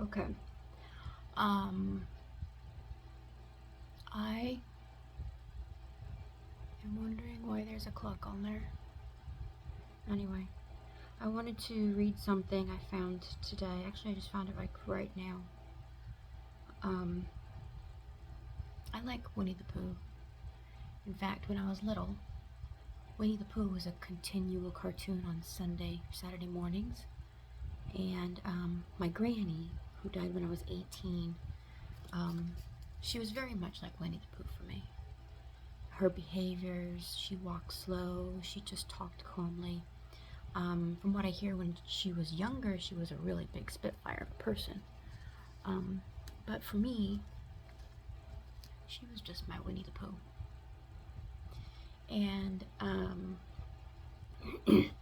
Okay. Um, I am wondering why there's a clock on there. Anyway, I wanted to read something I found today. Actually, I just found it like right now. Um, I like Winnie the Pooh. In fact, when I was little, Winnie the Pooh was a continual cartoon on Saturday mornings. And my granny, who died when I was 18, um, she was very much like Winnie the Pooh for me. Her behaviors, she walked slow, she just talked calmly. From what I hear, when she was younger, she was a really big spitfire of a person. Um, but for me, she was just my Winnie the Pooh. And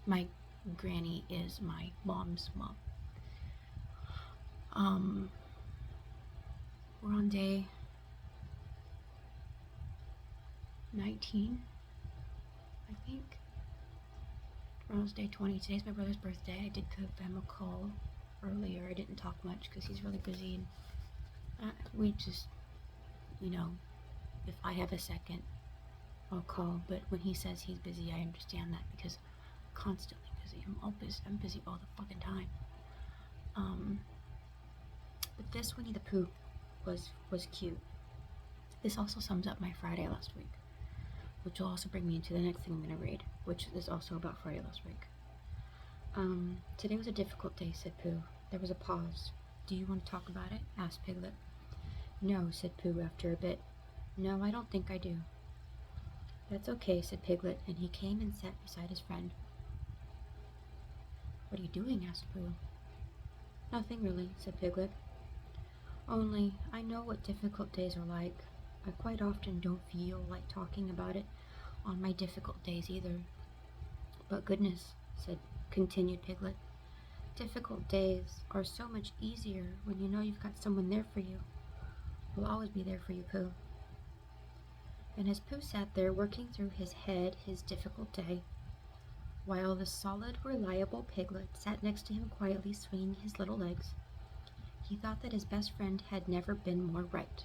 my granny is my mom's mom. Um, we're on day 19, I think. Tomorrow's day 20. Today's my brother's birthday. I did give him a call earlier. I didn't talk much because he's really busy. And we just, you know, if I have a second, I'll call. But when he says he's busy, I understand that because I'm constantly busy. I'm busy all the fucking time. But this Winnie the Pooh was cute. This also sums up my Friday last week, which will also bring me into the next thing I'm going to read, which is also about Friday last week. Today was a difficult day, said Pooh. There was a pause. Do you want to talk about it? Asked Piglet. No, said Pooh after a bit. No, I don't think I do. That's okay, said Piglet, and he came and sat beside his friend. What are you doing? Asked Pooh. Nothing really, said Piglet. Only, I know what difficult days are like. I quite often don't feel like talking about it on my difficult days either. But goodness, continued Piglet, difficult days are so much easier when you know you've got someone there for you. We'll always be there for you, Pooh. And as Pooh sat there working through his head his difficult day, while the solid, reliable Piglet sat next to him quietly swinging his little legs, he thought that his best friend had never been more right.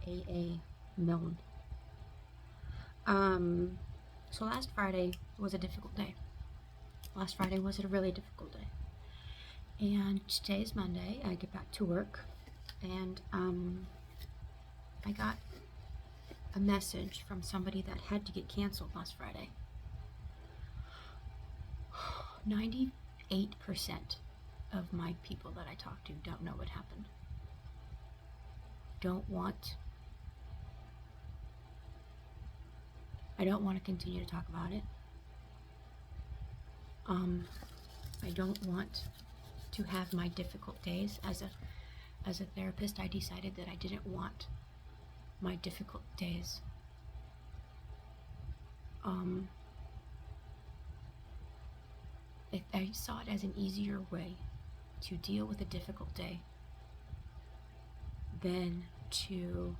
A.A. Milne. So last Friday was a difficult day. Last Friday was a really difficult day. And today's Monday. I get back to work, and I got a message from somebody that had to get canceled last Friday. 98% of my people that I talk to don't know what happened. I don't want to continue to talk about it. I don't want to have my difficult days. As a therapist, I decided that I didn't want my difficult days. I saw it as an easier way to deal with a difficult day than to,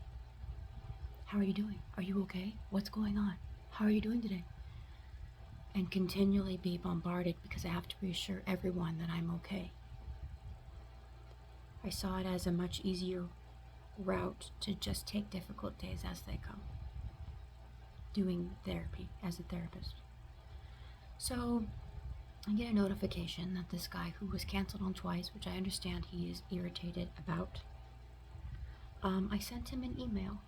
how are you doing? Are you okay? What's going on? How are you doing today? And continually be bombarded because I have to reassure everyone that I'm okay. I saw it as a much easier route to just take difficult days as they come, doing therapy as a therapist. So I get a notification that this guy who was canceled on twice, which I understand he is irritated about, I sent him an email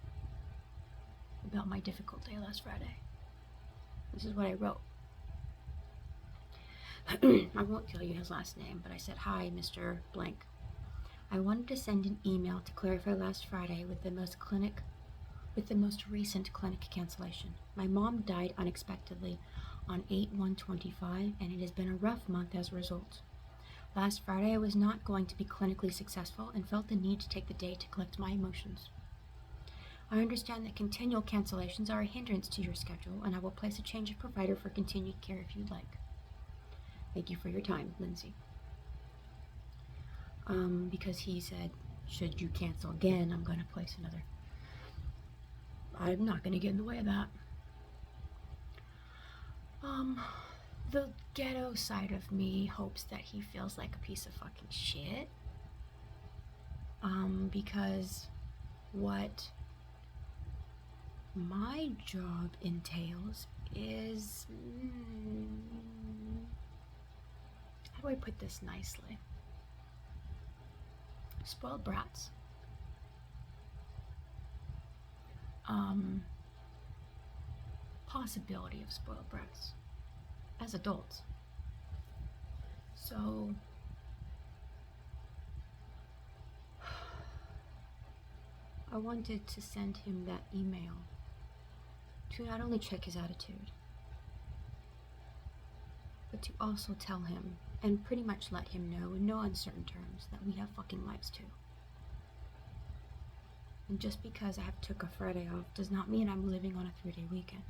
about my difficult day last Friday. This is what I wrote. I won't tell you his last name, but I said, "Hi, Mr. Blank. I wanted to send an email to clarify last Friday with the most recent clinic cancellation. My mom died unexpectedly on 8/1/25, and it has been a rough month as a result. Last Friday, I was not going to be clinically successful and felt the need to take the day to collect my emotions. I understand that continual cancellations are a hindrance to your schedule, and I will place a change of provider for continued care if you'd like. Thank you for your time, Lindsay." Because he said, should you cancel again, I'm going to place another. I'm not going to get in the way of that. The ghetto side of me hopes that he feels like a piece of fucking shit. because what my job entails is, how do I put this nicely? Spoiled brats. Possibility of spoiled brats as adults. So I wanted to send him that email to not only check his attitude, but to also tell him and pretty much let him know in no uncertain terms that we have fucking lives too. And just because I have took a Friday off does not mean I'm living on a 3-day weekend.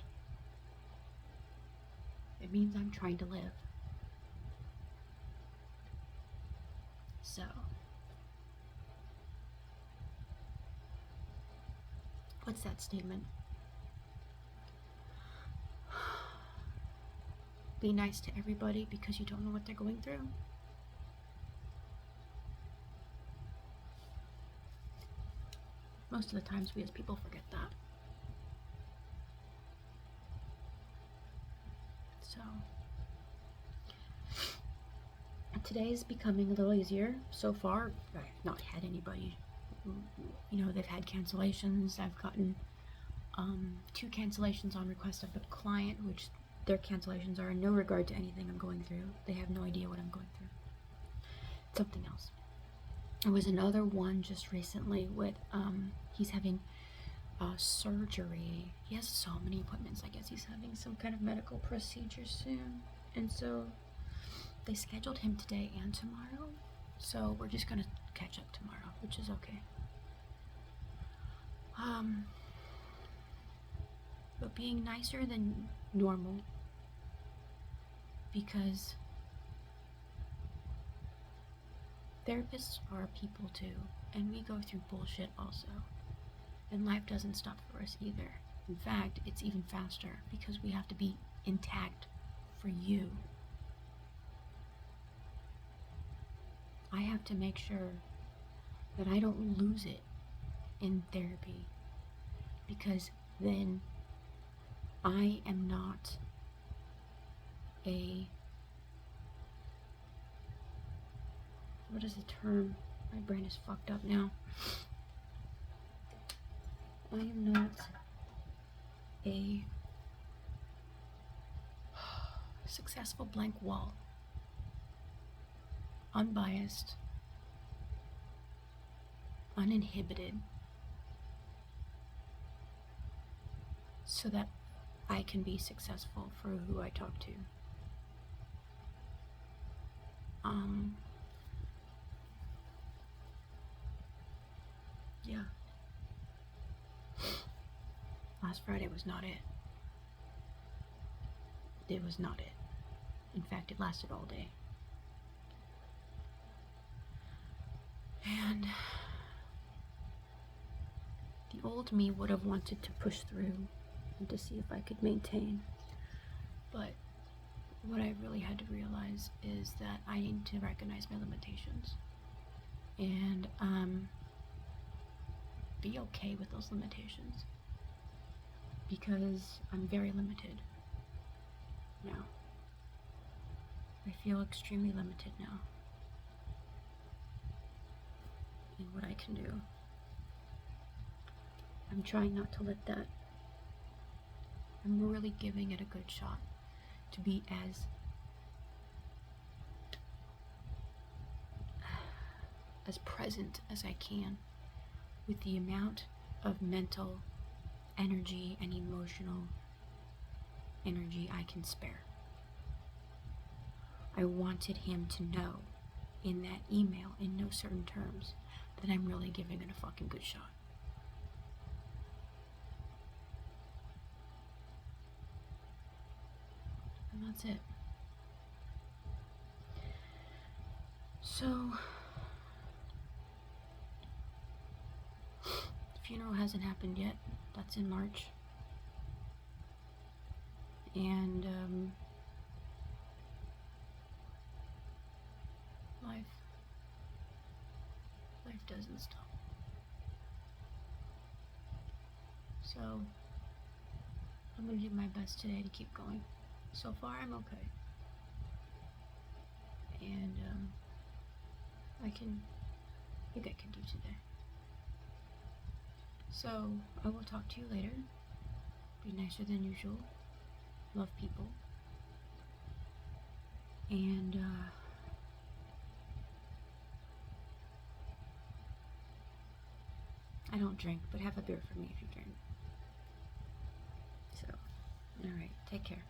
It means I'm trying to live. So, what's that statement? Be nice to everybody because you don't know what they're going through. Most of the times we as people forget that. So, today is becoming a little easier. So far, I've not had anybody, they've had cancellations. I've gotten 2 cancellations on request of a client, which their cancellations are in no regard to anything I'm going through. They have no idea what I'm going through. It's something else. There was another one just recently with, he's having surgery. He has so many appointments. I guess he's having some kind of medical procedure soon. And so they scheduled him today and tomorrow. So we're just gonna catch up tomorrow, which is okay. But being nicer than normal, because therapists are people too, and we go through bullshit also. And life doesn't stop for us either. In fact, it's even faster because we have to be intact for you. I have to make sure that I don't lose it in therapy, because then I am not what is the term? My brain is fucked up now. I am not a successful blank wall. Unbiased, uninhibited, so that I can be successful for who I talk to. Yeah. Last Friday was not it. It was not it. In fact, it lasted all day. And the old me would have wanted to push through and to see if I could maintain. But what I really had to realize is that I need to recognize my limitations and be okay with those limitations, because I'm very limited now. I feel extremely limited now in what I can do. I'm trying not to let that. I'm really giving it a good shot to be as present as I can with the amount of mental energy and emotional energy I can spare. I wanted him to know in that email, in no certain terms, that I'm really giving it a fucking good shot. And that's it. So, the funeral hasn't happened yet. That's in March. And life doesn't stop. So I'm gonna do my best today to keep going. So far I'm okay. And I think I can do today. So I will talk to you later. Be nicer than usual. Love people. And I don't drink, but have a beer for me if you drink. So, alright, take care.